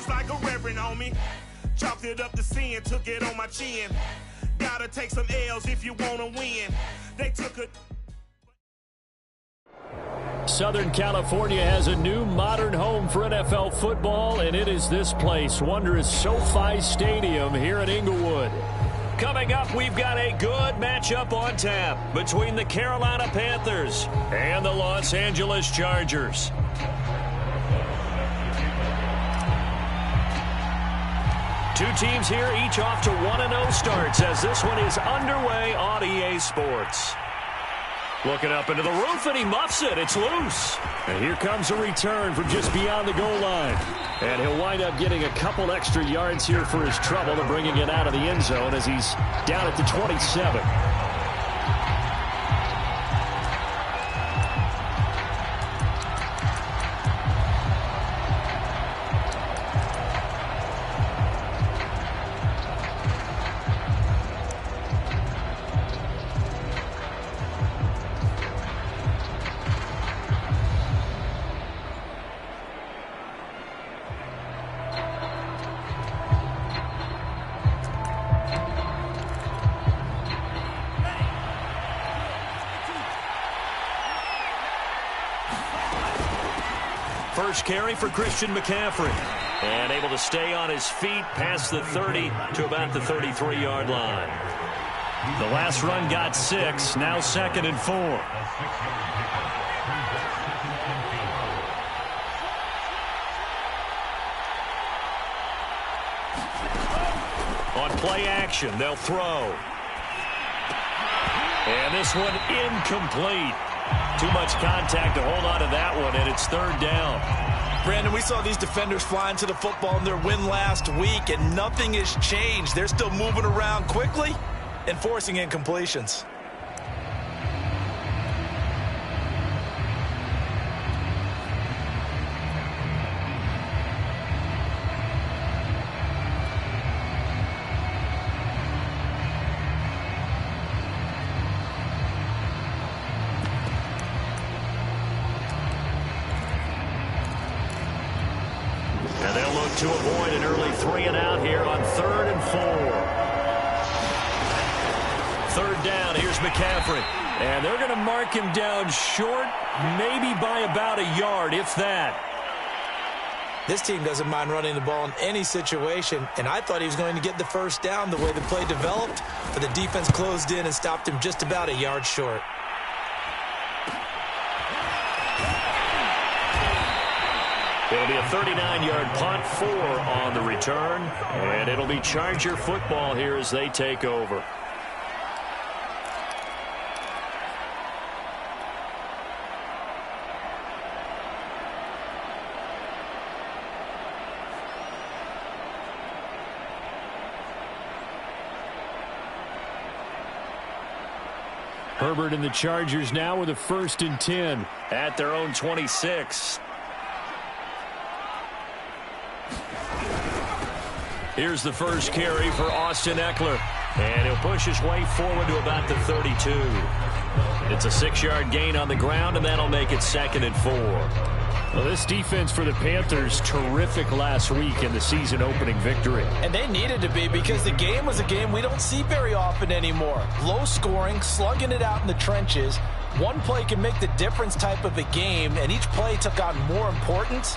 was like a reverend on me. Chopped it up to sin, took it on my chin. Gotta take some L's if you wanna win. They took a... Southern California has a new modern home for NFL football, and it is this place, wondrous SoFi Stadium here in Inglewood. Coming up, we've got a good matchup on tap between the Carolina Panthers and the Los Angeles Chargers. Two teams here, each off to 1-0 starts as this one is underway on EA Sports. Looking up into the roof, and he muffs it. It's loose. And here comes a return from just beyond the goal line. And he'll wind up getting a couple extra yards here for his trouble and bringing it out of the end zone as he's down at the 27. First carry for Christian McCaffrey. And able to stay on his feet past the 30 to about the 33-yard line. The last run got 6, now 2nd and 4. On play action, they'll throw. And this one incomplete. Too much contact to hold on to that one, and it's 3rd down. Brandon, we saw these defenders flying to the football in their win last week, and nothing has changed. They're still moving around quickly and forcing incompletions. To avoid an early 3-and-out here on 3rd and 4. 3rd down, here's McCaffrey. And they're going to mark him down short, maybe by about a yard, if that. This team doesn't mind running the ball in any situation, and I thought he was going to get the first down the way the play developed, but the defense closed in and stopped him just about a yard short. It'll be a 39-yard punt, 4 on the return, and it'll be Charger football here as they take over. Herbert and the Chargers now with a 1st and 10 at their own 26. Here's the first carry for Austin Eckler. And he'll push his way forward to about the 32. It's a 6-yard gain on the ground, and that'll make it 2nd and 4. Well, this defense for the Panthers, terrific last week in the season-opening victory. And they needed to be because the game was a game we don't see very often anymore. Low scoring, slugging it out in the trenches. One play can make the difference type of a game, and each play took on more importance,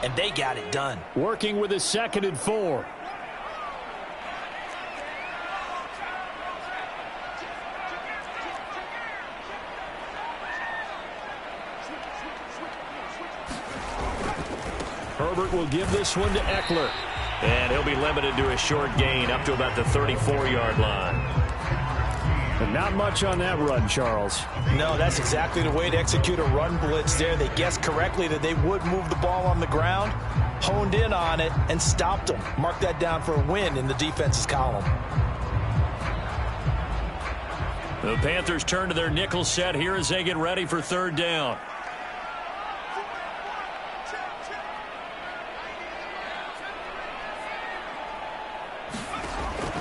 and they got it done. Working with a 2nd and 4. Herbert will give this one to Eckler. And he'll be limited to a short gain up to about the 34-yard line. And not much on that run, Charles. No, that's exactly the way to execute a run blitz there. They guessed correctly that they would move the ball on the ground, honed in on it, and stopped them. Mark that down for a win in the defense's column. The Panthers turn to their nickel set here as they get ready for 3rd down.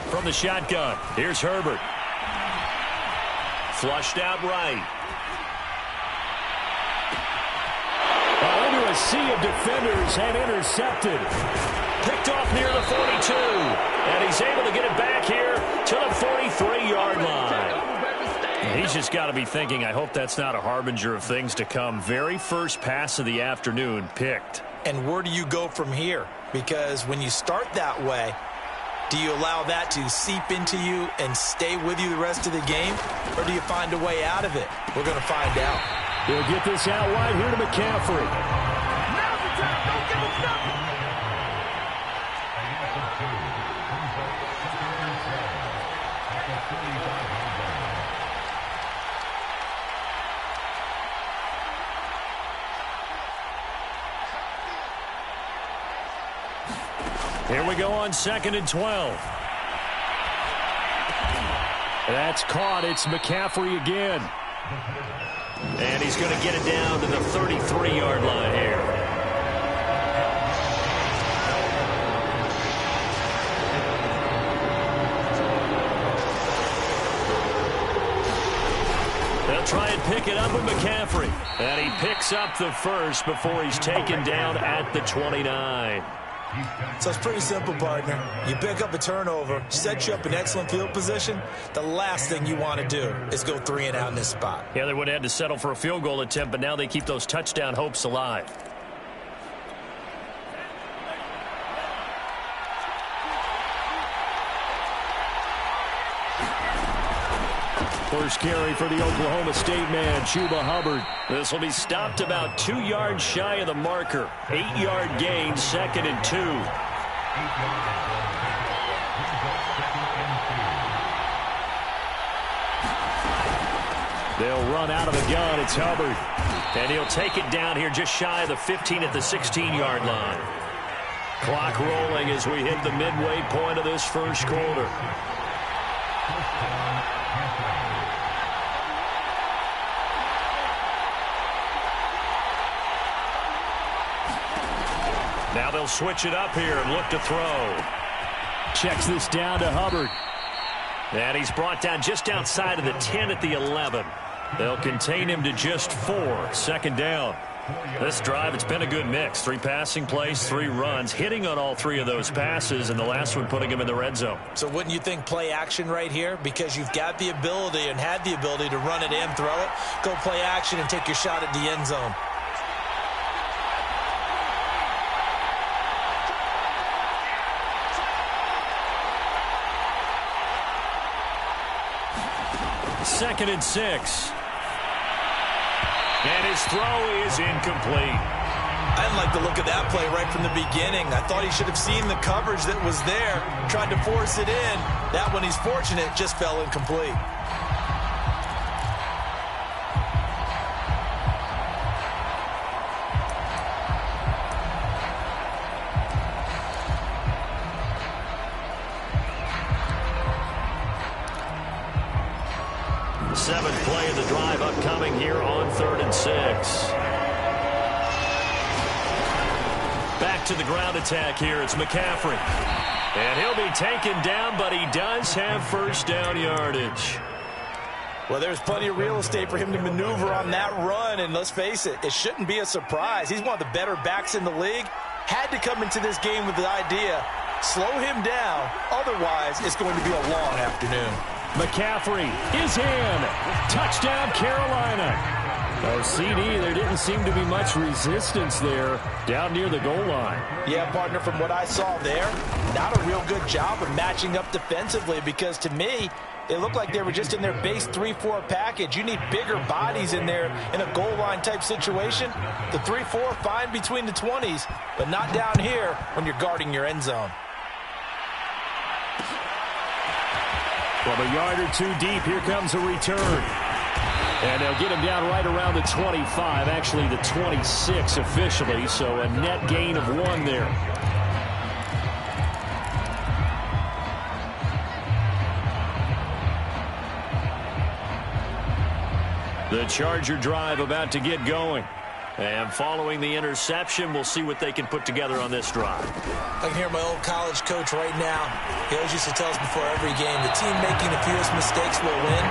From the shotgun, here's Herbert. Flushed out right. Into a sea of defenders and intercepted. Pick 2. And he's able to get it back here to the 43-yard line. He's just got to be thinking, I hope that's not a harbinger of things to come. Very first pass of the afternoon picked. And where do you go from here? Because when you start that way, do you allow that to seep into you and stay with you the rest of the game? Or do you find a way out of it? We're going to find out. He'll get this out wide here to McCaffrey. Now's the time. Don't give him nothing. Here we go on 2nd and 12. That's caught. It's McCaffrey again. And he's going to get it down to the 33-yard line here. They'll try and pick it up with McCaffrey. And he picks up the first before he's taken down at the 29. So it's pretty simple, partner. You pick up a turnover, set you up in excellent field position. The last thing you want to do is go 3 and out in this spot. Yeah, they would have had to settle for a field goal attempt, but now they keep those touchdown hopes alive. First carry for the Oklahoma State man, Chuba Hubbard. This will be stopped about 2 yards shy of the marker. 8-yard gain, 2nd and 2. They'll run out of the gun. It's Hubbard. And he'll take it down here just shy of the 15 at the 16-yard line. Clock rolling as we hit the midway point of this first quarter. Now they'll switch it up here and look to throw. Checks this down to Hubbard. And he's brought down just outside of the 10 at the 11. They'll contain him to just 4. 2nd down. This drive, it's been a good mix. 3 passing plays, 3 runs, hitting on all 3 of those passes, and the last one putting him in the red zone. So wouldn't you think play action right here? Because you've got the ability and had the ability to run it and throw it. Go play action and take your shot at the end zone. Second and 6. And his throw is incomplete. I didn't like the look of that play right from the beginning. I thought he should have seen the coverage that was there, tried to force it in. That one, he's fortunate, just fell incomplete. Seventh play of the drive upcoming here on 3rd and 6. Back to the ground attack here. It's McCaffrey. And he'll be taken down, but he does have first down yardage. Well, there's plenty of real estate for him to maneuver on that run, and let's face it, it shouldn't be a surprise. He's one of the better backs in the league. Had to come into this game with the idea, slow him down, otherwise it's going to be a long afternoon. McCaffrey is in. Touchdown, Carolina. Oh, CD, there didn't seem to be much resistance there down near the goal line. Yeah, partner, from what I saw there, not a real good job of matching up defensively because to me, it looked like they were just in their base 3-4 package. You need bigger bodies in there in a goal line type situation. The 3-4, fine between the 20s, but not down here when you're guarding your end zone. From a yard or 2 deep, here comes a return. And they'll get him down right around the 25, actually the 26 officially, so a net gain of 1 there. The Charger drive about to get going. And following the interception, we'll see what they can put together on this drive. I can hear my old college coach right now. He always used to tell us before every game, the team making the fewest mistakes will win.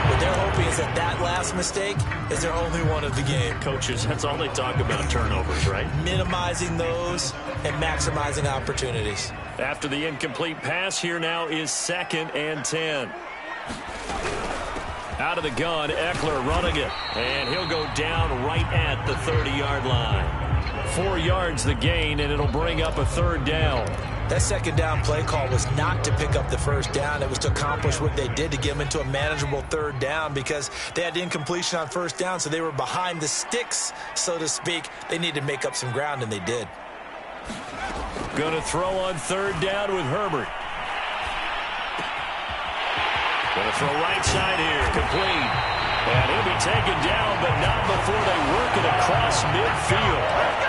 What they're hoping is that that last mistake is their only one of the game. Coaches, that's all they talk about, turnovers, right? Minimizing those and maximizing opportunities. After the incomplete pass, here now is 2nd and 10. Out of the gun, Eckler running it. And he'll go down right at the 30-yard line. 4 yards the gain, and it'll bring up a 3rd down. That 2nd down play call was not to pick up the 1st down. It was to accomplish what they did to get them into a manageable 3rd down because they had incompletion on 1st down, so they were behind the sticks, so to speak. They needed to make up some ground, and they did. Going to throw on 3rd down with Herbert. Going to throw right side here, complete. And he'll be taken down, but not before they work it across midfield.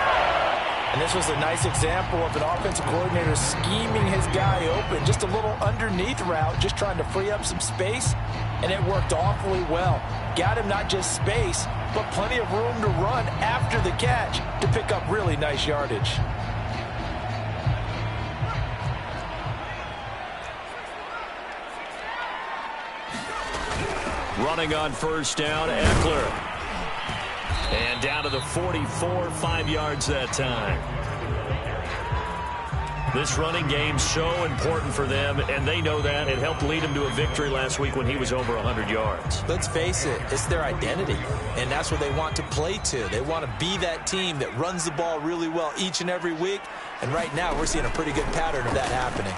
And this was a nice example of an offensive coordinator scheming his guy open. Just a little underneath route, just trying to free up some space. And it worked awfully well. Got him not just space, but plenty of room to run after the catch to pick up really nice yardage. Running on 1st down, Eckler. And down to the 44, 5 yards that time. This running game's so important for them, and they know that. It helped lead them to a victory last week when he was over 100 yards. Let's face it, it's their identity, and that's what they want to play to. They want to be that team that runs the ball really well each and every week, and right now we're seeing a pretty good pattern of that happening.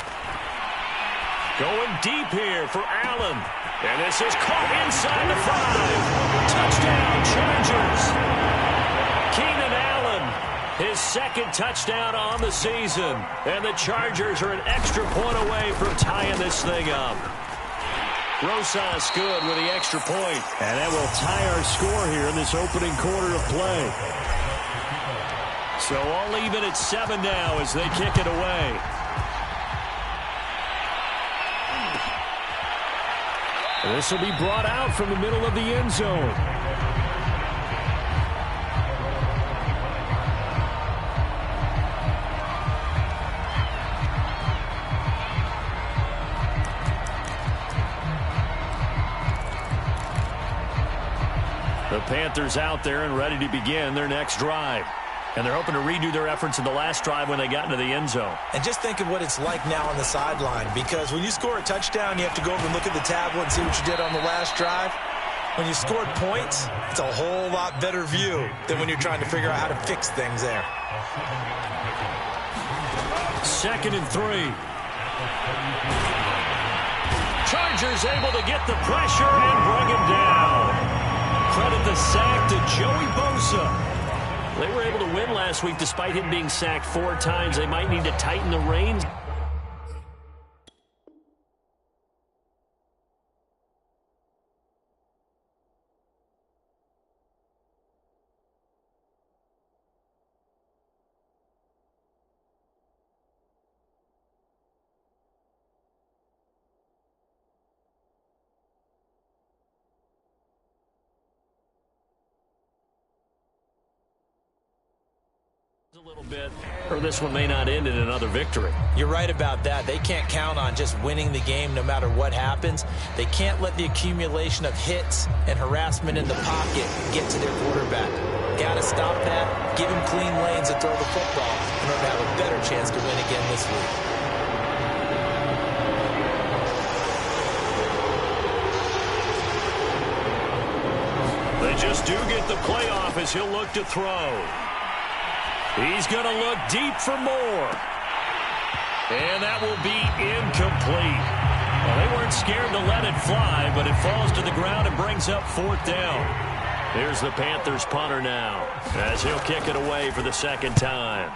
Going deep here for Allen. And this is caught inside the 5. Touchdown, Chargers. Keenan Allen, his 2nd touchdown on the season. And the Chargers are an extra point away from tying this thing up. Rosas good with the extra point. And that will tie our score here in this opening quarter of play. So all even at 7 now as they kick it away. This will be brought out from the middle of the end zone. The Panthers out there and ready to begin their next drive. And they're hoping to redo their efforts in the last drive when they got into the end zone. And just think of what it's like now on the sideline, because when you score a touchdown, you have to go over and look at the tablet and see what you did on the last drive. When you scored points, it's a whole lot better view than when you're trying to figure out how to fix things there. 2nd and 3. Chargers able to get the pressure and bring him down. Credit the sack to Joey Bosa. They were able to win last week despite him being sacked 4 times. They might need to tighten the reins. A little bit, or this one may not end in another victory. You're right about that. They can't count on just winning the game no matter what happens. They can't let the accumulation of hits and harassment in the pocket get to their quarterback. Got to stop that, give him clean lanes to throw the football in order to have a better chance to win again this week. They just do get the playoff as he'll look to throw. He's going to look deep for more. And that will be incomplete. Well, they weren't scared to let it fly, but it falls to the ground and brings up 4th down. Here's the Panthers punter now as he'll kick it away for the 2nd time.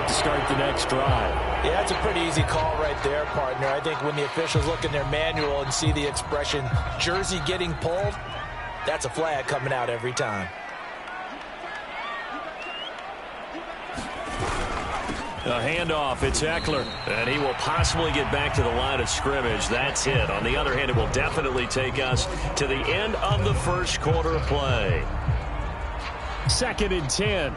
Start the next drive. Yeah, that's a pretty easy call right there, partner. I think when the officials look in their manual and see the expression jersey getting pulled, that's a flag coming out every time. A handoff, it's Eckler, and he will possibly get back to the line of scrimmage. That's it. On the other hand, it will definitely take us to the end of the first quarter of play. 2nd and 10.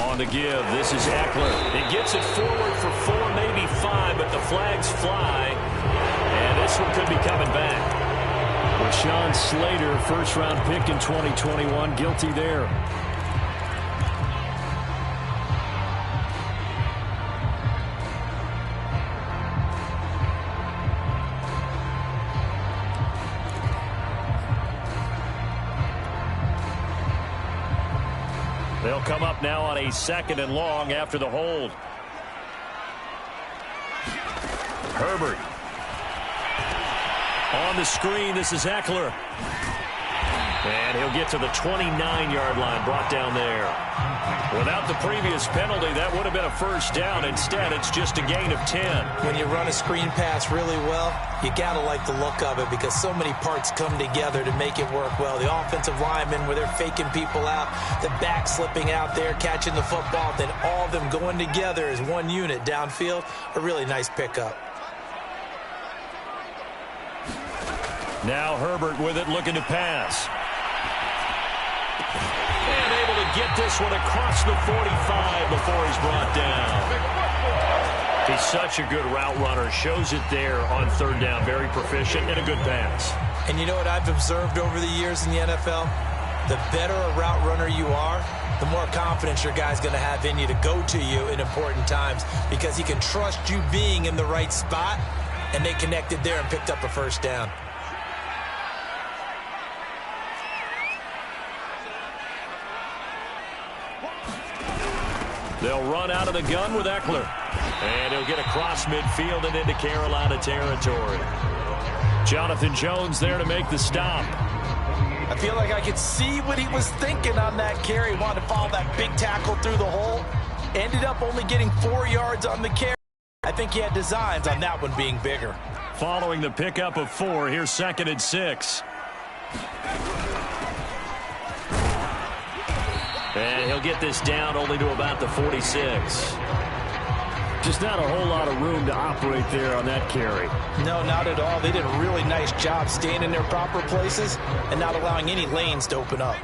On the give, this is Eckler. He gets it forward for 4, maybe 5, but the flags fly, and this one could be coming back. Rashawn Slater, first-round pick in 2021, guilty there. They'll come up now on a 2nd and long after the hold. Herbert. On the screen, this is Eckler. And he'll get to the 29-yard line, brought down there. Without the previous penalty, that would have been a first down. Instead, it's just a gain of 10. When you run a screen pass really well, you got to like the look of it because so many parts come together to make it work well. The offensive linemen, where they're faking people out, the back slipping out there, catching the football, then all of them going together as one unit downfield. A really nice pickup. Now Herbert with it, looking to pass. And able to get this one across the 45 before he's brought down. He's such a good route runner. Shows it there on 3rd down. Very proficient and a good pass. And you know what I've observed over the years in the NFL? The better a route runner you are, the more confidence your guy's going to have in you to go to you in important times because he can trust you being in the right spot, and they connected there and picked up a first down. They'll run out of the gun with Eckler. And he'll get across midfield and into Carolina territory. Jonathan Jones there to make the stop. I feel like I could see what he was thinking on that carry. He wanted to follow that big tackle through the hole. Ended up only getting 4 yards on the carry. I think he had designs on that one being bigger. Following the pickup of 4, here's 2nd and 6. And he'll get this down only to about the 46. Just not a whole lot of room to operate there on that carry. No, not at all. They did a really nice job staying in their proper places and not allowing any lanes to open up.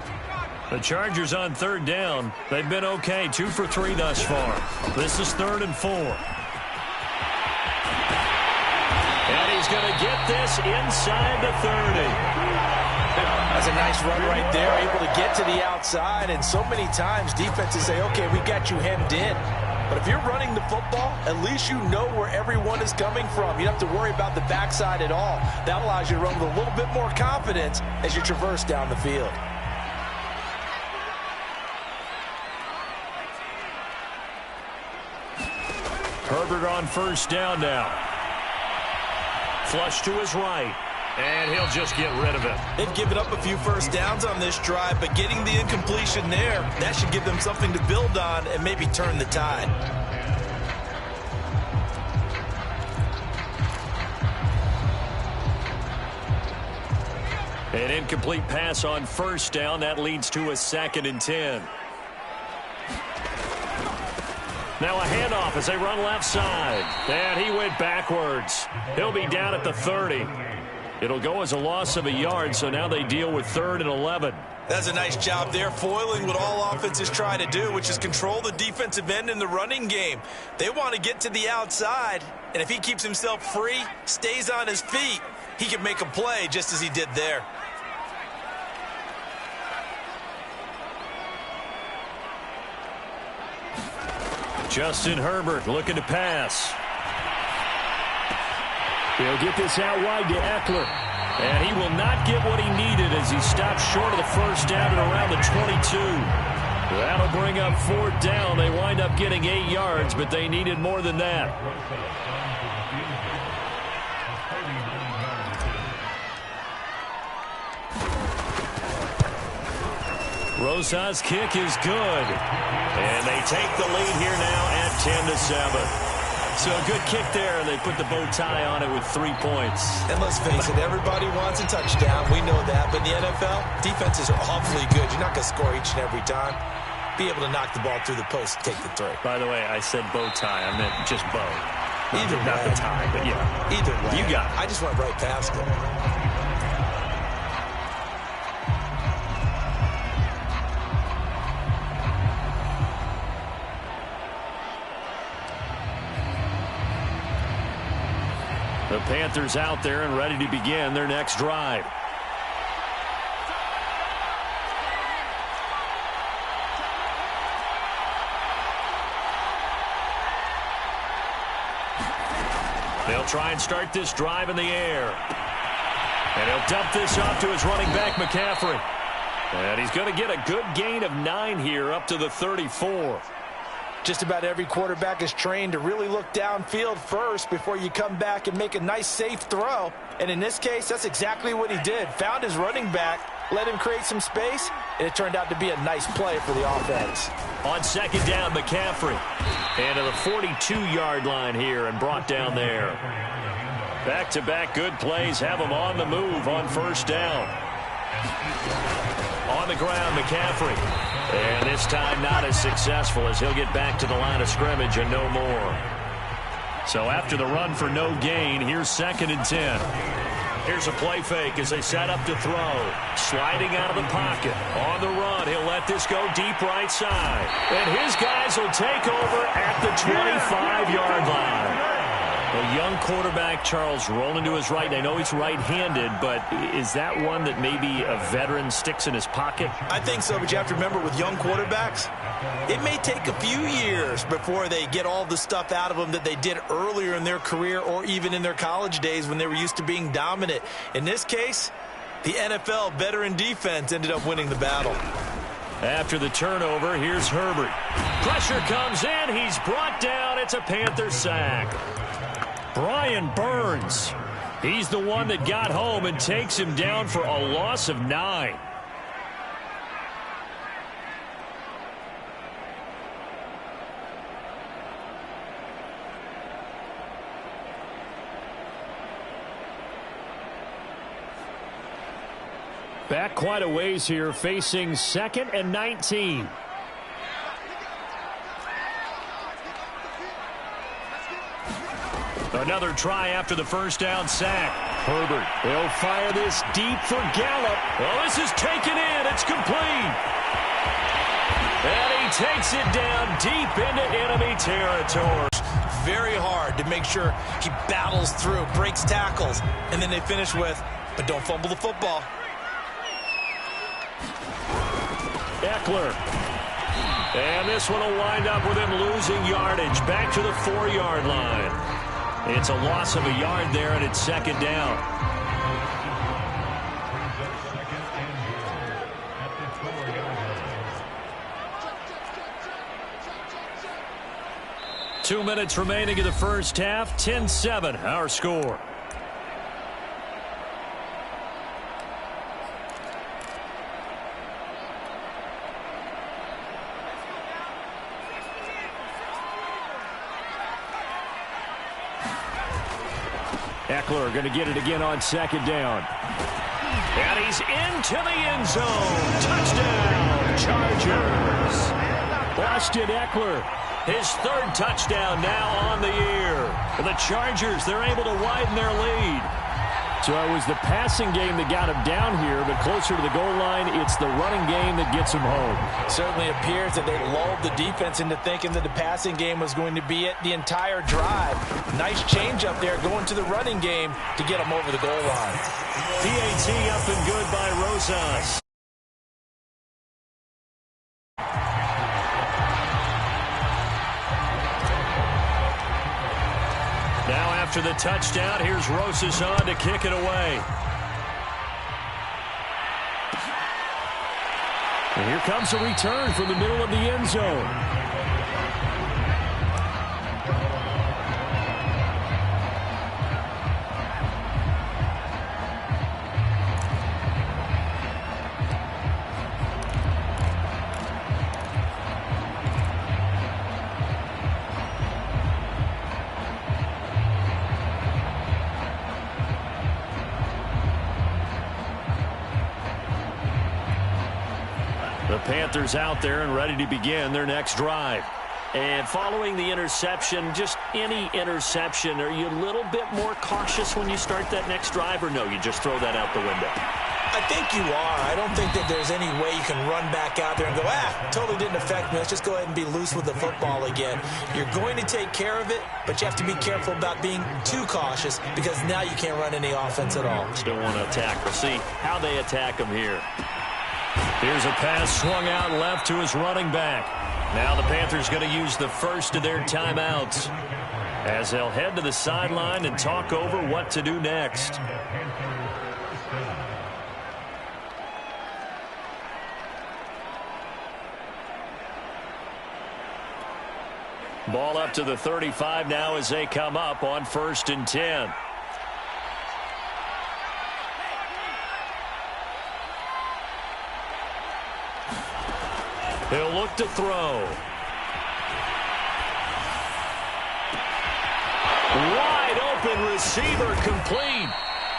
The Chargers on 3rd down. They've been okay, 2 for 3 thus far. This is 3rd and 4. And he's going to get this inside the 30. That's a nice run right there, able to get to the outside. And so many times defenses say, okay, we got you hemmed in. But if you're running the football, at least you know where everyone is coming from. You don't have to worry about the backside at all. That allows you to run with a little bit more confidence as you traverse down the field. Herbert on 1st down now. Flush to his right. And he'll just get rid of it. They've given up a few first downs on this drive, but getting the incompletion there, that should give them something to build on and maybe turn the tide. An incomplete pass on 1st down. That leads to a 2nd and 10. Now a handoff as they run left side. And he went backwards. He'll be down at the 30. It'll go as a loss of a yard, so now they deal with 3rd and 11. That's a nice job there, foiling what all offenses try to do, which is control the defensive end in the running game. They want to get to the outside, and if he keeps himself free, stays on his feet, he can make a play just as he did there. Justin Herbert looking to pass. He'll get this out wide to Eckler. And he will not get what he needed as he stops short of the first down at around the 22. That'll bring up 4th down. They wind up getting 8 yards, but they needed more than that. Rosa's kick is good. And they take the lead here now at 10-7. So a good kick there, and they put the bow tie on it with 3 points. And let's face it, everybody wants a touchdown. We know that. But in the NFL, defenses are awfully good. You're not going to score each and every time. Be able to knock the ball through the post and take the three. By the way, I said bow tie. I meant just bow. Either way. Not the tie, but yeah. Either way. You got it. I just went right past it. The Panthers out there and ready to begin their next drive. They'll try and start this drive in the air. And he'll dump this off to his running back, McCaffrey. And he's going to get a good gain of 9 here up to the 34. Just about every quarterback is trained to really look downfield first before you come back and make a nice, safe throw. And in this case, that's exactly what he did. Found his running back, let him create some space, and it turned out to be a nice play for the offense. On second down, McCaffrey. And to the 42-yard line here and brought down there. Back-to-back good plays have him on the move on first down. On the ground, McCaffrey. And this time not as successful as he'll get back to the line of scrimmage and no more. So after the run for no gain, here's 2nd and 10. Here's a play fake as they set up to throw. Sliding out of the pocket. On the run, he'll let this go deep right side. And his guys will take over at the 25-yard line. A young quarterback, Charles, rolling to his right. And I know he's right-handed, but is that one that maybe a veteran sticks in his pocket? I think so, but you have to remember with young quarterbacks, it may take a few years before they get all the stuff out of them that they did earlier in their career or even in their college days when they were used to being dominant. In this case, the NFL veteran defense ended up winning the battle. After the turnover, here's Herbert. Pressure comes in. He's brought down. It's a Panther sack. Brian Burns. He's the one that got home and takes him down for a loss of 9. Back quite a ways here, facing 2nd and 19. Another try after the first down sack. Herbert, they'll fire this deep for Gallup. Well, this is taken in. It's complete. And he takes it down deep into enemy territory. Very hard to make sure he battles through, breaks tackles, and then they finish with, but don't fumble the football. Eckler. And this one will wind up with him losing yardage back to the 4-yard line. It's a loss of a yard there, and it's 2nd down. Two minutes remaining in the first half. 10-7, our score. Eckler going to get it again on 2nd down. And he's into the end zone. Touchdown, Chargers. Austin Eckler, his 3rd touchdown now on the year. And the Chargers, they're able to widen their lead. So it was the passing game that got him down here, but closer to the goal line, it's the running game that gets him home. Certainly appears that they lulled the defense into thinking that the passing game was going to be it the entire drive. Nice change up there going to the running game to get him over the goal line. PAT up and good by Rosas. Now after the touchdown, here's Rosas on to kick it away. And here comes a return from the middle of the end zone. The Panthers out there and ready to begin their next drive. And following the interception, just any interception, are you a little bit more cautious when you start that next drive, or no, you just throw that out the window? I think you are. I don't think that there's any way you can run back out there and go, totally didn't affect me. Let's just go ahead and be loose with the football again. You're going to take care of it, but you have to be careful about being too cautious because now you can't run any offense at all. Still want to attack. We'll see how they attack him here. Here's a pass swung out left to his running back. Now the Panthers going to use the first of their timeouts as they'll head to the sideline and talk over what to do next. Ball up to the 35 now as they come up on 1st and 10. He'll look to throw. Wide open receiver complete.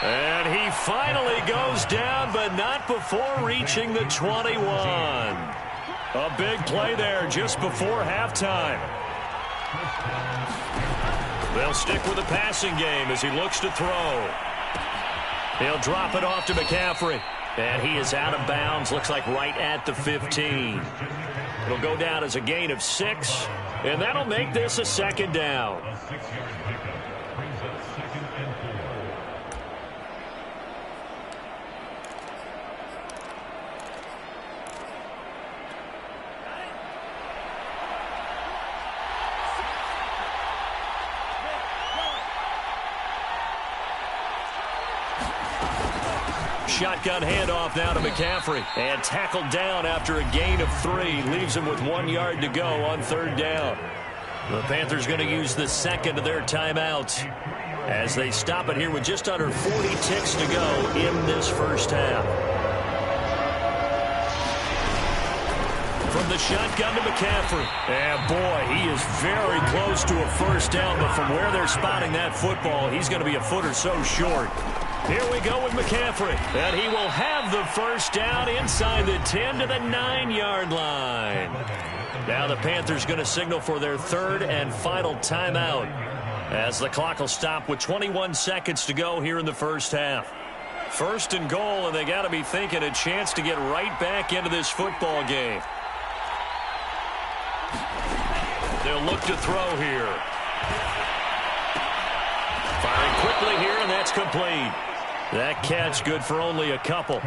And he finally goes down, but not before reaching the 21. A big play there just before halftime. They'll stick with the passing game as he looks to throw. He'll drop it off to McCaffrey. And he is out of bounds, looks like right at the 15. It'll go down as a gain of 6, and that'll make this a 2nd down. Shotgun handoff now to McCaffrey. And tackled down after a gain of 3. Leaves him with 1 yard to go on 3rd down. The Panthers going to use the second of their timeouts as they stop it here with just under 40 ticks to go in this first half. From the shotgun to McCaffrey. And boy, he is very close to a first down, but from where they're spotting that football, he's going to be a foot or so short. Here we go with McCaffrey. And he will have the first down inside the 10 to the 9-yard line. Now the Panthers going to signal for their 3rd and final timeout as the clock will stop with 21 seconds to go here in the first half. 1st and goal, and they got to be thinking a chance to get right back into this football game. They'll look to throw here. Firing quickly here, and that's complete. That catch good for only a couple.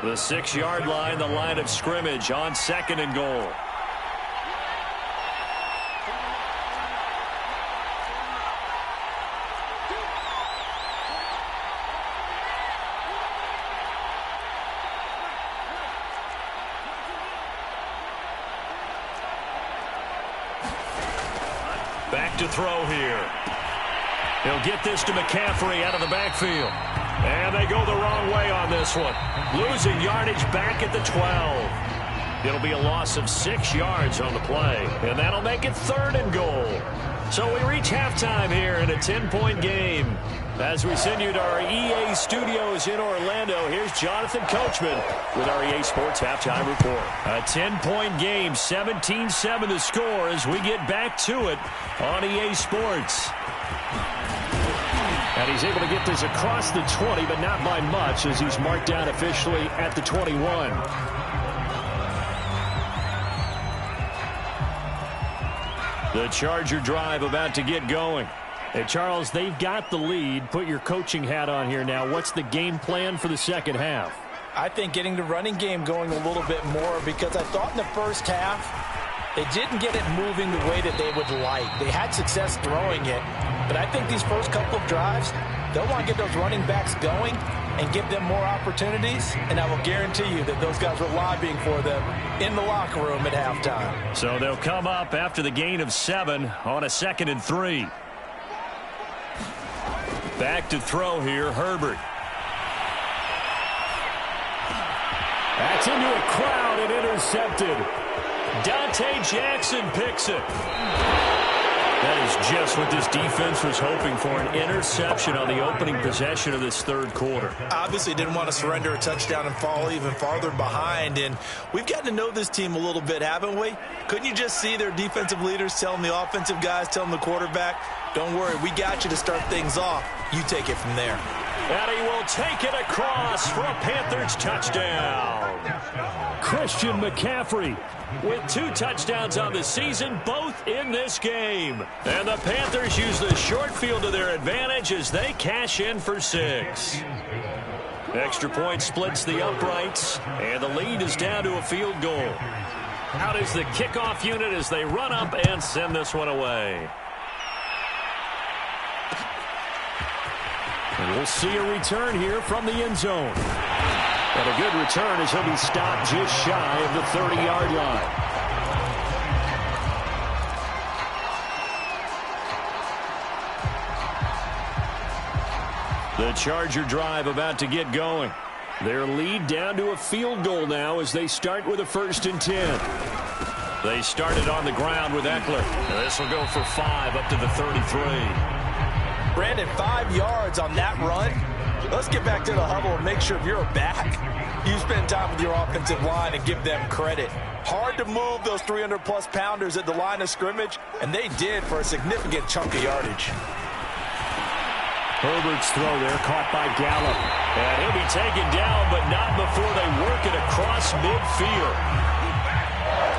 The 6-yard line, the line of scrimmage on 2nd and goal. Back to throw here. He'll get this to McCaffrey out of the backfield. And they go the wrong way on this one. Losing yardage back at the 12. It'll be a loss of 6 yards on the play. And that'll make it 3rd and goal. So we reach halftime here in a 10-point game. As we send you to our EA studios in Orlando, here's Jonathan Coachman with our EA Sports Halftime Report. A 10-point game, 17-7 the score as we get back to it on EA Sports. And he's able to get this across the 20, but not by much as he's marked down officially at the 21. The Charger drive about to get going. Hey, Charles, they've got the lead. Put your coaching hat on here now. What's the game plan for the second half? I think getting the running game going a little bit more because I thought in the first half they didn't get it moving the way that they would like. They had success throwing it, but I think these first couple of drives, they'll want to get those running backs going and give them more opportunities, and I will guarantee you that those guys were lobbying for them in the locker room at halftime. So they'll come up after the gain of 7 on a 2nd and 3. Back to throw here, Herbert. That's into a crowd and intercepted. Dante Jackson picks it. That is just what this defense was hoping for, an interception on the opening possession of this third quarter. Obviously didn't want to surrender a touchdown and fall even farther behind, and we've gotten to know this team a little bit, haven't we? Couldn't you just see their defensive leaders telling the offensive guys, telling the quarterback, don't worry, we got you to start things off. You take it from there. And he will take it across for a Panthers touchdown. Christian McCaffrey with 2 touchdowns on the season, both in this game. And the Panthers use the short field to their advantage as they cash in for 6. Extra point splits the uprights, and the lead is down to a field goal. Out is the kickoff unit as they run up and send this one away. And we'll see a return here from the end zone. And a good return as he'll be stopped just shy of the 30-yard line. The Charger drive about to get going. Their lead down to a field goal now as they start with a 1st and 10. They started on the ground with Eckler. And this will go for 5 up to the 33. Brandon, 5 yards on that run. Let's get back to the huddle and make sure if you're back, you spend time with your offensive line and give them credit. Hard to move those 300-plus pounders at the line of scrimmage, and they did for a significant chunk of yardage. Herbert's throw there caught by Gallup. And he'll be taken down, but not before they work it across midfield.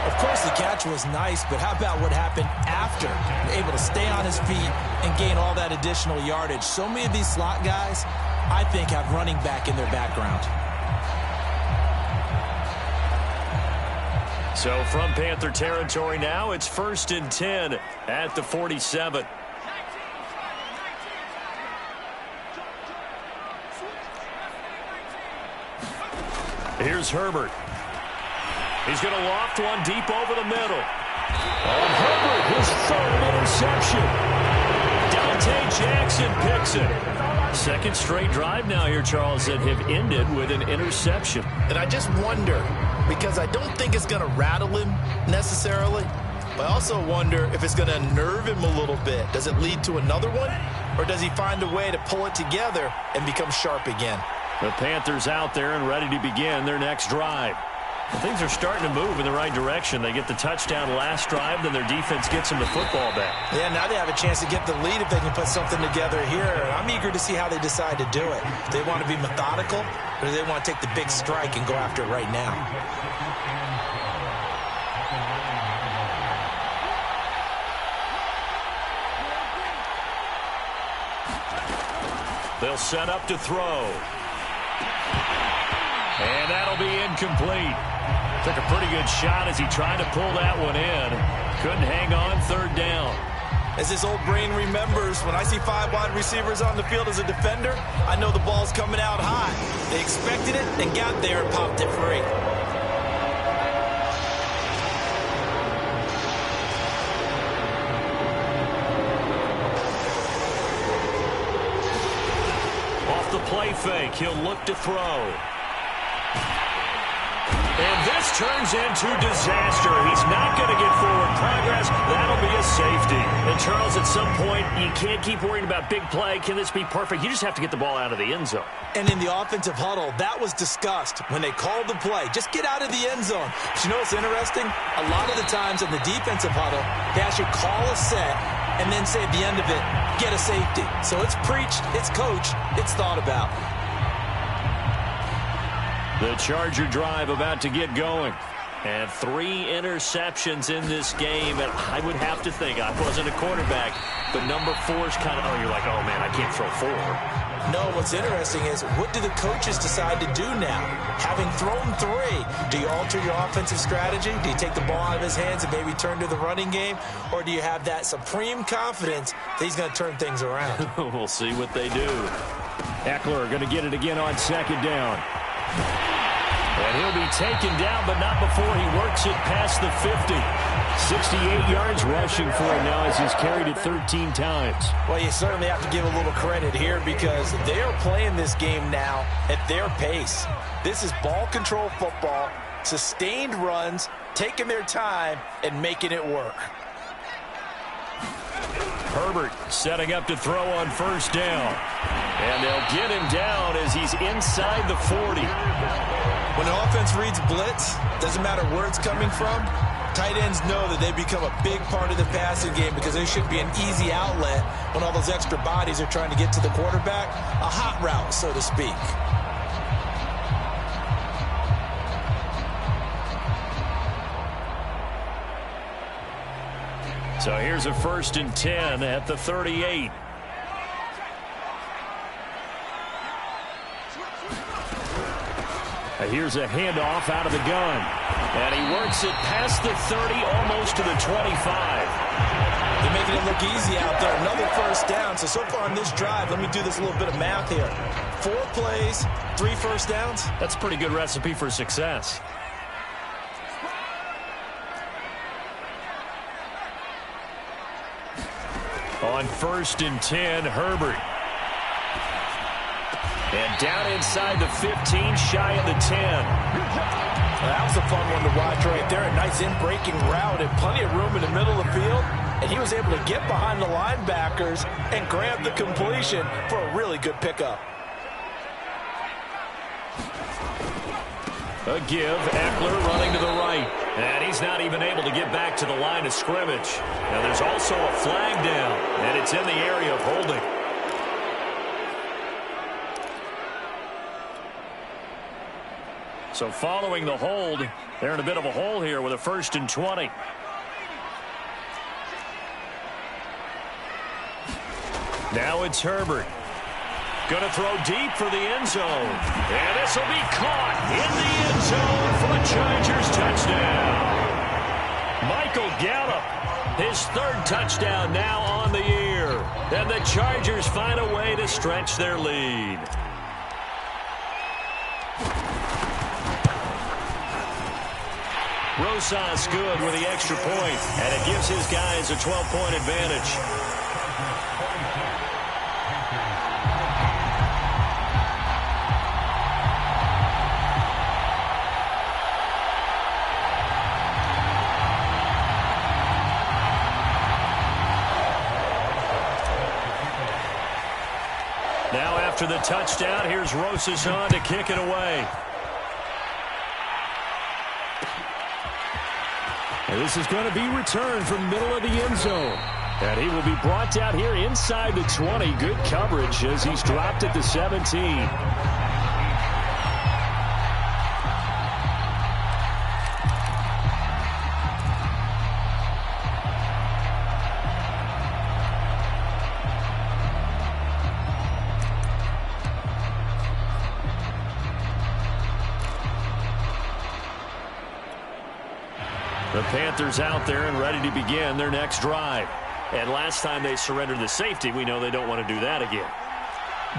Of course, the catch was nice, but how about what happened after? Able to stay on his feet and gain all that additional yardage. So many of these slot guys, I think, have running back in their background. So from Panther territory now, it's 1st and 10 at the 47. Here's Herbert. He's going to loft one deep over the middle. And Herbert, his 3rd interception. Dante Jackson picks it. 2nd straight drive now here, Charles, that have ended with an interception. And I just wonder, because I don't think it's going to rattle him necessarily, but I also wonder if it's going to unnerve him a little bit. Does it lead to another one? Or does he find a way to pull it together and become sharp again? The Panthers out there and ready to begin their next drive. And things are starting to move in the right direction. They get the touchdown last drive, then their defense gets them the football back. Yeah, now they have a chance to get the lead if they can put something together here. I'm eager to see how they decide to do it. Do they want to be methodical, or do they want to take the big strike and go after it right now? They'll set up to throw. And that'll be incomplete. Took a pretty good shot as he tried to pull that one in. Couldn't hang on 3rd down. As this old brain remembers, when I see 5 wide receivers on the field as a defender, I know the ball's coming out high. They expected it and got there and popped it free. Off the play fake, he'll look to throw. And this turns into disaster. He's not going to get forward progress. That'll be a safety. And, Charles, at some point, you can't keep worrying about big play. Can this be perfect? You just have to get the ball out of the end zone. And in the offensive huddle, that was discussed when they called the play. Just get out of the end zone. But you know what's interesting? A lot of the times in the defensive huddle, they actually call a set and then say at the end of it, get a safety. So it's preached, it's coached, it's thought about. The Charger drive about to get going. And 3 interceptions in this game. And I would have to think, I wasn't a quarterback, but number 4's kind of, you're like, oh, man, I can't throw 4. No, what's interesting is, what do the coaches decide to do now? Having thrown 3, do you alter your offensive strategy? Do you take the ball out of his hands and maybe turn to the running game? Or do you have that supreme confidence that he's going to turn things around? We'll see what they do. Eckler going to get it again on 2nd down. And he'll be taken down, but not before he works it past the 50. 68 yards rushing for him now as he's carried it 13 times. Well, you certainly have to give a little credit here because they are playing this game now at their pace. This is ball control football, sustained runs, taking their time, and making it work. Herbert setting up to throw on first down. And they'll get him down as he's inside the 40. When an offense reads blitz, doesn't matter where it's coming from, tight ends know that they become a big part of the passing game because they should be an easy outlet when all those extra bodies are trying to get to the quarterback. A hot route, so to speak. So here's a 1st and 10 at the 38. Here's a handoff out of the gun. And he works it past the 30, almost to the 25. They're making it look easy out there. Another first down. So far on this drive, let me do this little bit of math here. 4 plays, 3 first downs. That's a pretty good recipe for success. On 1st and 10, Herbert. And down inside the 15, shy of the 10. Well, that was a fun one to watch right there. A nice in-breaking route and plenty of room in the middle of the field. And he was able to get behind the linebackers and grab the completion for a really good pickup. A give, Eckler running to the right. And he's not even able to get back to the line of scrimmage. Now there's also a flag down, and it's in the area of holding. So following the hold, they're in a bit of a hole here with a 1st and 20. Now it's Herbert. Going to throw deep for the end zone. And this will be caught in the end zone for a Chargers touchdown. Michael Gallup, his 3rd touchdown now on the year. And the Chargers find a way to stretch their lead. Rosas good with the extra point, and it gives his guys a 12-point advantage. Now after the touchdown, here's Rosas on to kick it away. And this is going to be returned from middle of the end zone. And he will be brought down here inside the 20. Good coverage as he's dropped at the 17. The Panthers out there and ready to begin their next drive. And last time they surrendered the safety, we know they don't want to do that again.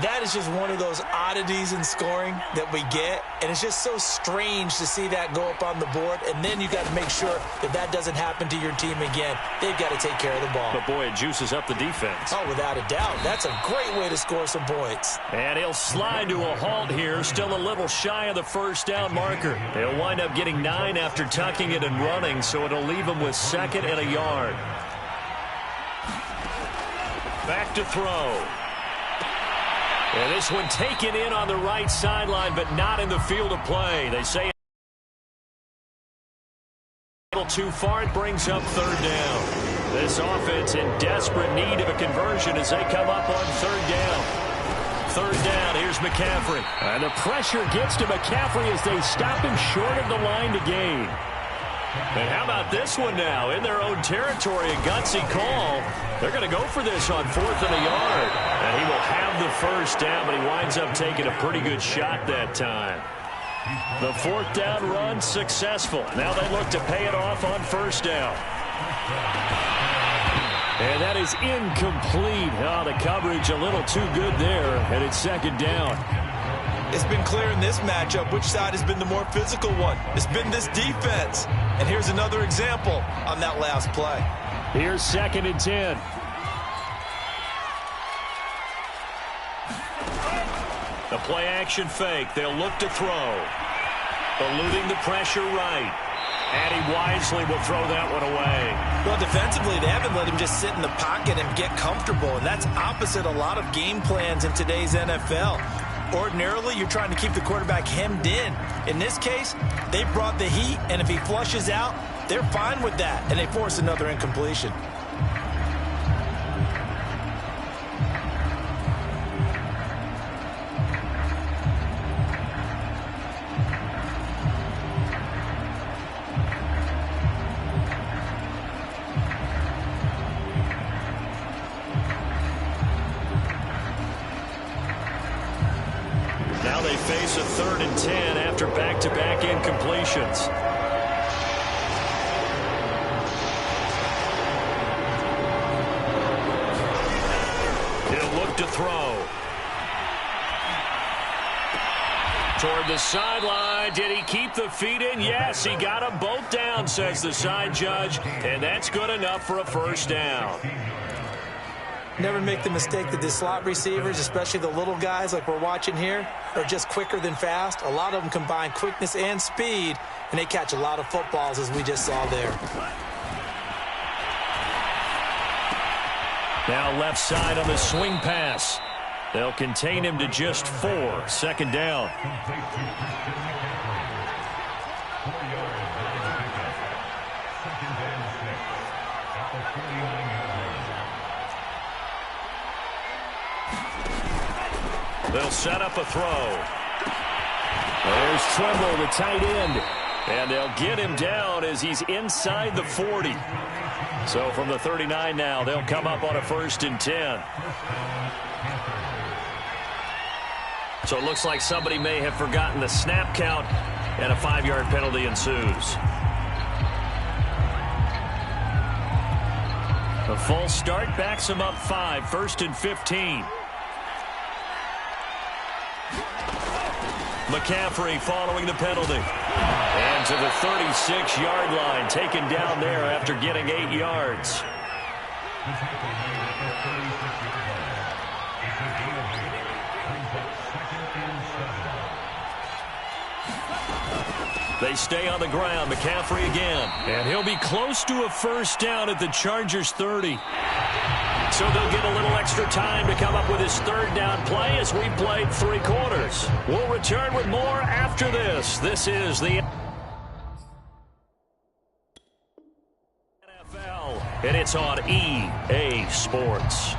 That is just one of those oddities in scoring that we get, and it's just so strange to see that go up on the board, and then you got to make sure that that doesn't happen to your team again. They've got to take care of the ball. But, boy, it juices up the defense. Oh, without a doubt. That's a great way to score some points. And he'll slide to a halt here, still a little shy of the 1st down marker. He'll wind up getting 9 after tucking it and running, so it'll leave him with 2nd and a yard. Back to throw. And this one taken in on the right sideline, but not in the field of play. They say a little too far. It brings up 3rd down. This offense in desperate need of a conversion as they come up on 3rd down. 3rd down, here's McCaffrey. And the pressure gets to McCaffrey as they stop him short of the line to gain. And how about this one now? In their own territory, a gutsy call. They're going to go for this on 4th and a yard. And he will have the 1st down, but he winds up taking a pretty good shot that time. The 4th down run successful. Now they look to pay it off on 1st down. And that is incomplete. Oh, the coverage a little too good there, and it's 2nd down. It's been clear in this matchup which side has been the more physical one. It's been this defense. And here's another example on that last play. Here's 2nd and 10. The play action fake. They'll look to throw. Eluding the pressure right. And he wisely will throw that one away. Well, defensively, they haven't let him just sit in the pocket and get comfortable, and that's opposite a lot of game plans in today's NFL. Ordinarily, you're trying to keep the quarterback hemmed in. In this case, they brought the heat, and if he flushes out, they're fine with that, and they force another incompletion. Now they face a 3rd and 10 after back-to-back incompletions. He'll look to throw. Toward the sideline. Did he keep the feet in? Yes, he got them both down, says the side judge, and that's good enough for a first down. Never make the mistake that the slot receivers, especially the little guys like we're watching here, are just quicker than fast. A lot of them combine quickness and speed, and they catch a lot of footballs, as we just saw there. Now left side on the swing pass. They'll contain him to just 4. 2nd down. They'll set up a throw. There's Trimble, the tight end. And they'll get him down as he's inside the 40. So from the 39 now, they'll come up on a 1st and 10. So it looks like somebody may have forgotten the snap count, and a 5-yard penalty ensues. A false start backs him up 5, 1st and 15. McCaffrey following the penalty. And to the 36-yard line, taken down there after getting 8 yards. They stay on the ground. McCaffrey again. And he'll be close to a first down at the Chargers' 30. So they'll get a little extra time to come up with his 3rd down play as we played 3 quarters. We'll return with more after this. This is the NFL, and it's on EA Sports.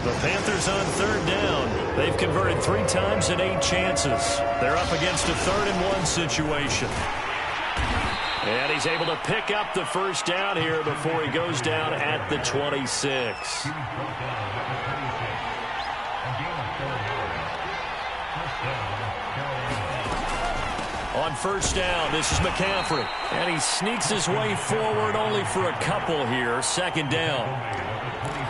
The Panthers on 3rd down. They've converted 3 times in 8 chances. They're up against a 3rd and 1 situation. And he's able to pick up the first down here before he goes down at the 26. On 1st down, this is McCaffrey. And he sneaks his way forward only for a couple here. 2nd down.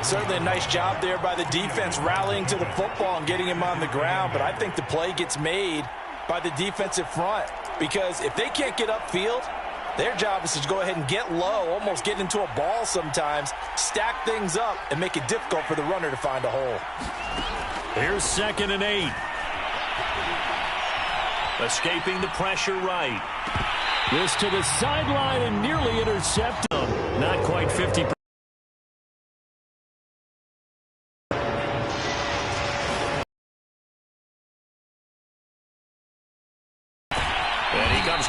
Certainly a nice job there by the defense rallying to the football and getting him on the ground, but I think the play gets made by the defensive front because if they can't get upfield, their job is to go ahead and get low, almost get into a ball sometimes, stack things up, and make it difficult for the runner to find a hole. Here's 2nd and 8. Escaping the pressure right. This to the sideline and nearly intercepted. Not quite 50%.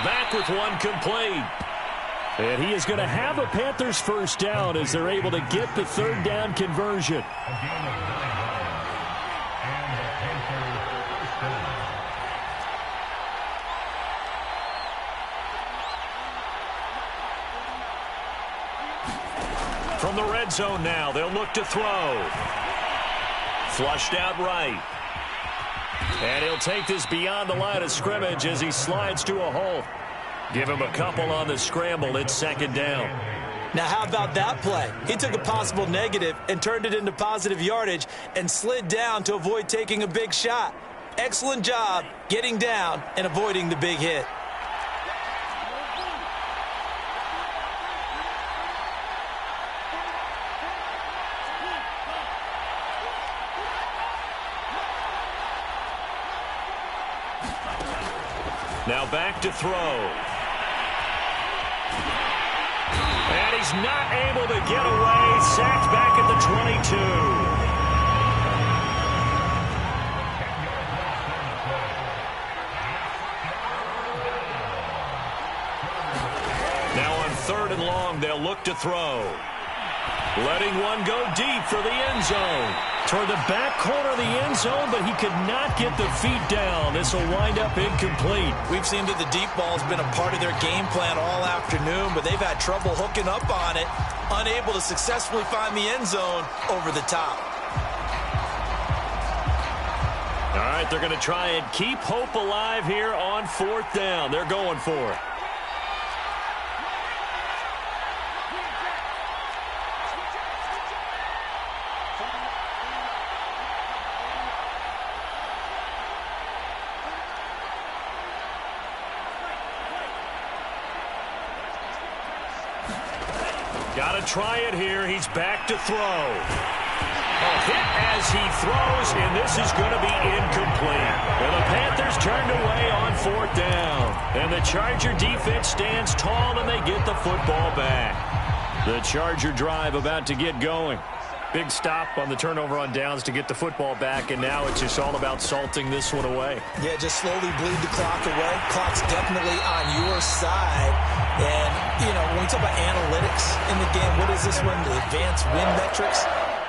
Back with one complete. And he is going to have a Panthers first down as they're able to get the 3rd down conversion. From the red zone now, they'll look to throw. Flushed out right. And he'll take this beyond the line of scrimmage as he slides to a hole. Give him a couple on the scramble. It's 2nd down. Now, how about that play? He took a possible negative and turned it into positive yardage and slid down to avoid taking a big shot. Excellent job getting down and avoiding the big hit. Now back to throw. And he's not able to get away. Sacked back at the 22. Now on 3rd and long, they'll look to throw. Letting one go deep for the end zone. Toward the back corner of the end zone, but he could not get the feet down. This will wind up incomplete. We've seen that the deep ball has been a part of their game plan all afternoon, but they've had trouble hooking up on it, unable to successfully find the end zone over the top. All right, they're going to try and keep hope alive here on 4th down. They're going for it. Got to try it here. He's back to throw. A hit as he throws, and this is going to be incomplete. And the Panthers turned away on 4th down. And the Charger defense stands tall, and they get the football back. The Charger drive about to get going. Big stop on the turnover on downs to get the football back, and now it's just all about salting this one away. Yeah, just slowly bleed the clock away. Clock's definitely on your side. And, you know, when we talk about analytics in the game, what is this one? The advanced win metrics?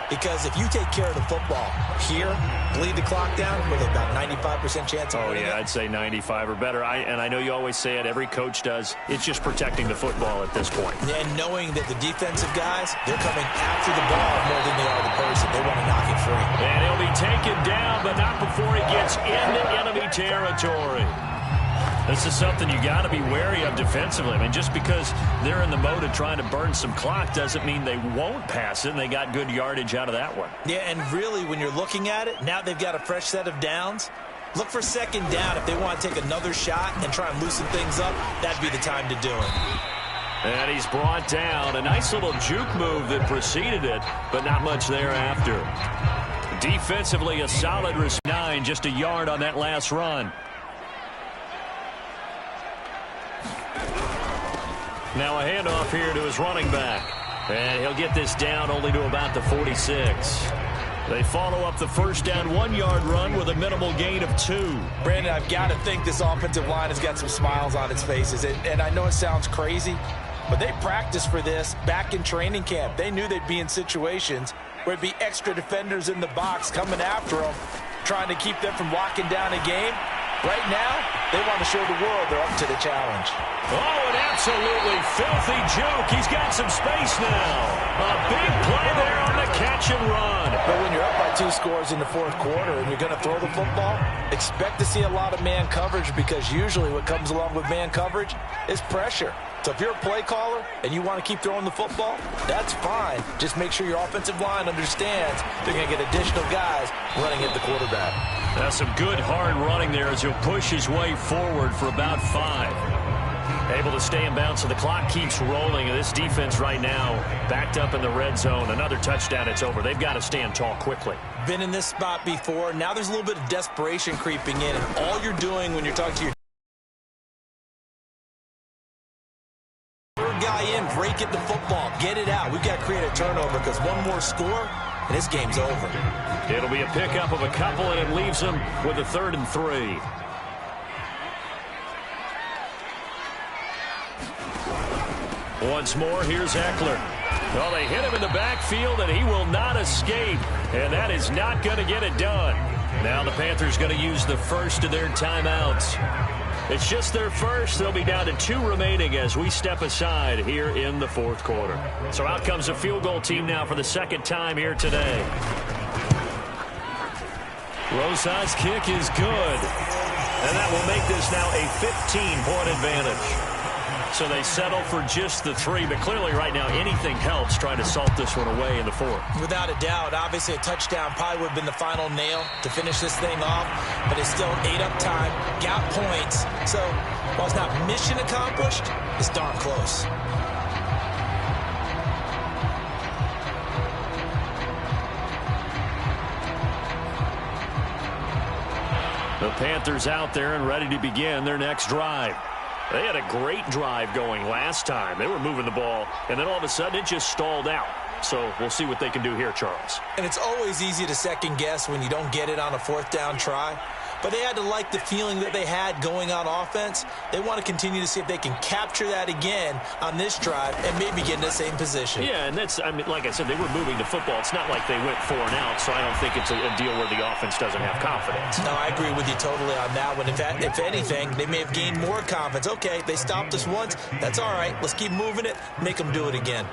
Because if you take care of the football here, bleed the clock down, with about 95% chance of winning I'd say 95 or better. And I know you always say it, every coach does. It's just protecting the football at this point. And knowing that the defensive guys, they're coming after the ball more than they are the person. They want to knock it free. And he'll be taken down, but not before he gets into enemy territory. This is something you got to be wary of defensively. I mean, just because they're in the mode of trying to burn some clock doesn't mean they won't pass it, and they got good yardage out of that one. Yeah, and really, when you're looking at it, now they've got a fresh set of downs. Look for 2nd down. If they want to take another shot and try and loosen things up, that'd be the time to do it. And he's brought down. A nice little juke move that preceded it, but not much thereafter. Defensively, a solid 9, just a yard on that last run. Now a handoff here to his running back. And he'll get this down only to about the 46. They follow up the 1st down 1-yard run with a minimal gain of 2. Brandon, I've got to think this offensive line has got some smiles on its faces. And I know it sounds crazy, but they practiced for this back in training camp. They knew they'd be in situations where it'd be extra defenders in the box coming after them, trying to keep them from locking down a game. Right now, they want to show the world they're up to the challenge. Oh, an absolutely filthy juke. He's got some space now. A big play there on the catch and run. But when you're up by 2 scores in the 4th quarter and you're going to throw the football, expect to see a lot of man coverage, because usually what comes along with man coverage is pressure. So if you're a play caller and you want to keep throwing the football, that's fine. Just make sure your offensive line understands they're going to get additional guys running at the quarterback. That's some good hard running there as he'll push his way forward for about 5. Able to stay in bounds, so the clock keeps rolling. And this defense right now backed up in the red zone. Another touchdown, it's over. They've got to stand tall quickly. Been in this spot before. Now there's a little bit of desperation creeping in. And all you're doing when you're talking to your guy in, break it the football, get it out. We've got to create a turnover, because one more score and this game's over. It'll be a pickup of a couple, and it leaves them with a 3rd and 3. Once more, here's Eckler. Well, they hit him in the backfield, and he will not escape, and that is not going to get it done. Now the Panthers going to use the first of their timeouts. It's just their first. They'll be down to 2 remaining as we step aside here in the 4th quarter. So out comes a field goal team now for the 2nd time here today. Rosa's kick is good. And that will make this now a 15-point advantage. So they settle for just the 3, but clearly right now anything helps trying to salt this one away in the 4th. Without a doubt, obviously a touchdown probably would have been the final nail to finish this thing off, but it's still 8 up time, got points. So while it's not mission accomplished, it's darn close. The Panthers out there and ready to begin their next drive. They had a great drive going last time. They were moving the ball, and then all of a sudden it just stalled out. So we'll see what they can do here, Charles. And it's always easy to second guess when you don't get it on a fourth down try. But they had to like the feeling that they had going on offense. They want to continue to see if they can capture that again on this drive and maybe get in the same position. Yeah, and that's, I mean, like I said, they were moving the football. It's not like they went 4 and out, so I don't think it's a deal where the offense doesn't have confidence. No, I agree with you totally on that one. In fact, if anything, they may have gained more confidence. Okay, they stopped us once. That's all right. Let's keep moving it, make them do it again.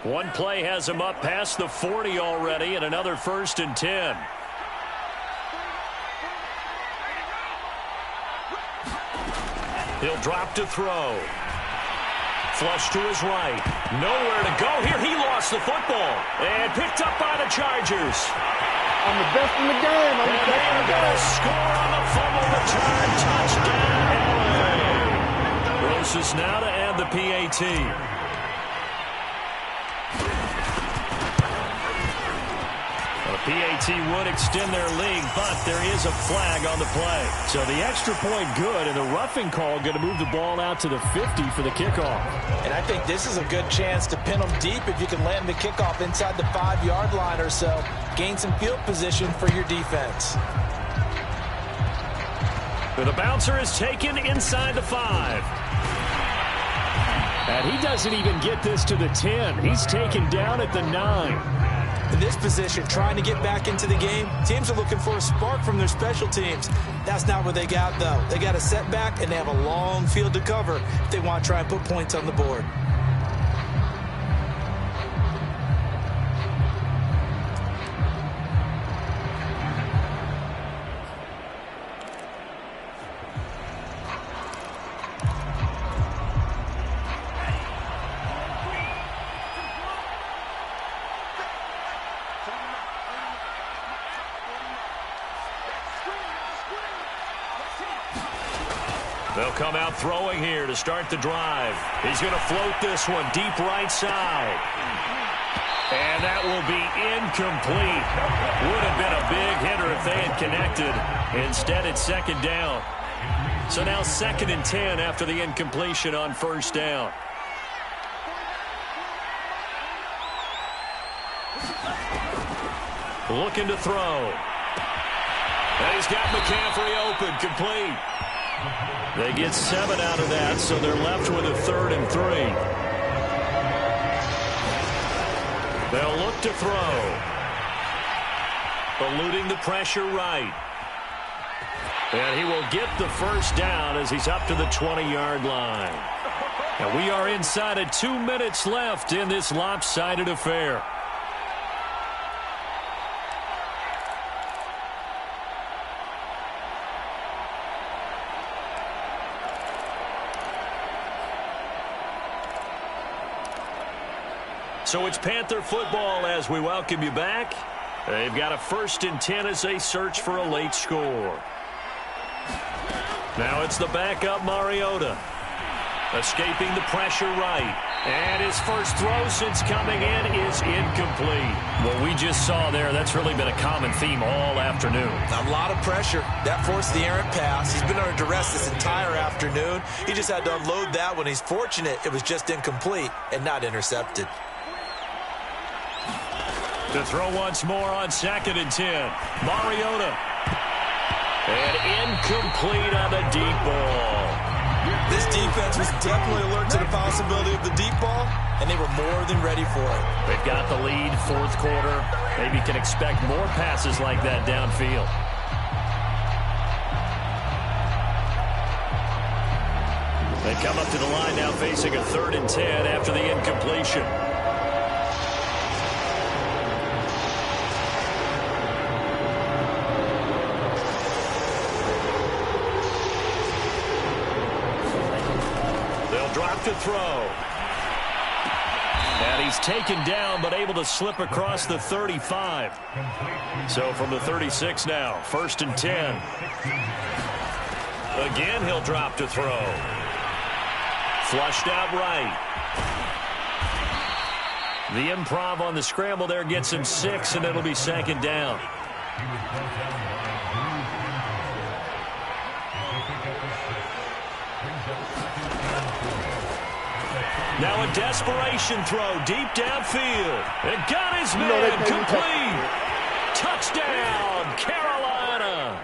One play has him up past the 40 already, and another 1st and 10. He'll drop to throw. Flush to his right. Nowhere to go here. He lost the football and picked up by the Chargers. I'm the best in the game. I'm the best in the game. Score on the fumble return. Touchdown, LA. Roses now to add the PAT. PAT would extend their lead, but there is a flag on the play. So the extra point good, and the roughing call going to move the ball out to the 50 for the kickoff. And I think this is a good chance to pin them deep if you can land the kickoff inside the 5-yard line or so. Gain some field position for your defense. The bouncer is taken inside the 5. And he doesn't even get this to the 10. He's taken down at the 9. In this position, trying to get back into the game, teams are looking for a spark from their special teams. That's not what they got, though. They got a setback, and they have a long field to cover if they want to try and put points on the board. They'll come out throwing here to start the drive. He's going to float this one deep right side. And that will be incomplete. Would have been a big hitter if they had connected. Instead, it's 2nd down. So now 2nd and 10 after the incompletion on 1st down. Looking to throw. And he's got McCaffrey open, complete. They get 7 out of that, so they're left with a 3rd and 3. They'll look to throw. Eluding the pressure right. And he will get the 1st down as he's up to the 20-yard line. And we are inside of 2 minutes left in this lopsided affair. So it's Panther football as we welcome you back. They've got a 1st and 10 as they search for a late score. Now it's the backup Mariota. Escaping the pressure right. And his first throw since coming in is incomplete. What we just saw there, that's really been a common theme all afternoon. A lot of pressure. That forced the errant pass. He's been under duress this entire afternoon. He just had to unload that when he's fortunate it was just incomplete and not intercepted. To throw once more on 2nd and 10. Mariota. And incomplete on the deep ball. This defense was definitely alert to the possibility of the deep ball, and they were more than ready for it. They've got the lead, 4th quarter. Maybe can expect more passes like that downfield. They come up to the line now facing a 3rd and 10 after the incompletion. Drop to throw. And he's taken down, but able to slip across the 35. So from the 36 now, 1st and 10. Again, he'll drop to throw. Flushed out right. The improv on the scramble there gets him 6, and it'll be second down. Now a desperation throw deep downfield. It got his man complete. Touchdown, Carolina.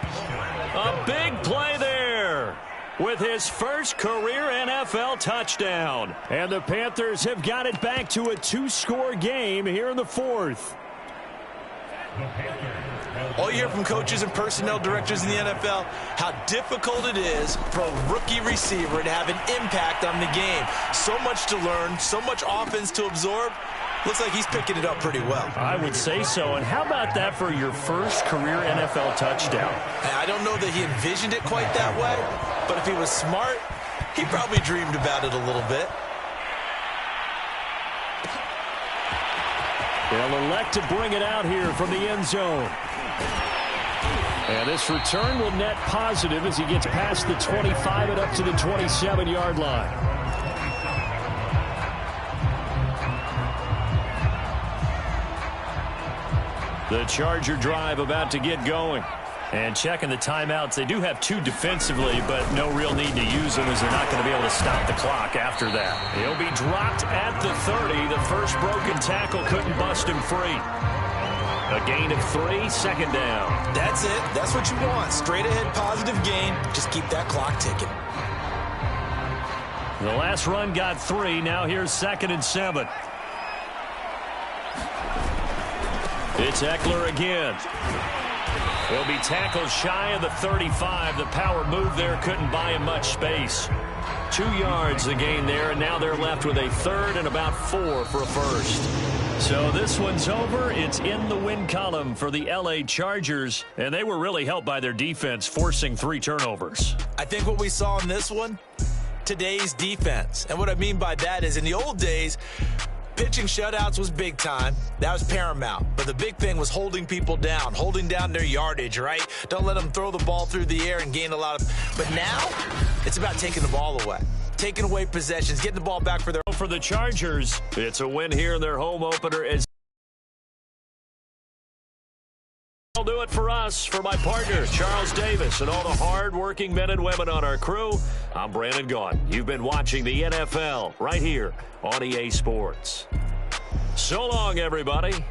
A big play there with his first career NFL touchdown. And the Panthers have got it back to a 2-score game here in the fourth. All you hear from coaches and personnel directors in the NFL, how difficult it is for a rookie receiver to have an impact on the game. So much to learn, so much offense to absorb. Looks like he's picking it up pretty well. I would say so. And how about that for your first career NFL touchdown? I don't know that he envisioned it quite that way, but if he was smart, he probably dreamed about it a little bit. They'll elect to bring it out here from the end zone. And this return will net positive as he gets past the 25 and up to the 27-yard line. The Charger drive about to get going. And checking the timeouts, they do have 2 defensively, but no real need to use them as they're not going to be able to stop the clock after that. He'll be dropped at the 30. The first broken tackle couldn't bust him free. A gain of 3, second down. That's it. That's what you want. Straight ahead positive gain. Just keep that clock ticking. The last run got 3. Now here's 2nd and 7. It's Eckler again. He'll be tackled shy of the 35. The power move there couldn't buy him much space. 2 yards the gain there, and now they're left with a 3rd and about 4 for a first. So this one's over. It's in the win column for the L.A. Chargers, and they were really helped by their defense, forcing 3 turnovers. I think what we saw in this one, today's defense. And what I mean by that is in the old days, pitching shutouts was big time. That was paramount. But the big thing was holding people down, holding down their yardage, right? Don't let them throw the ball through the air and gain a lot of... But now, it's about taking the ball away. Taking away possessions, getting the ball back for their... For the Chargers, it's a win here in their home opener. That'll do it for us. For my partner, Charles Davis, and all the hard-working men and women on our crew, I'm Brandon Gaughan. You've been watching the NFL right here on EA Sports. So long, everybody.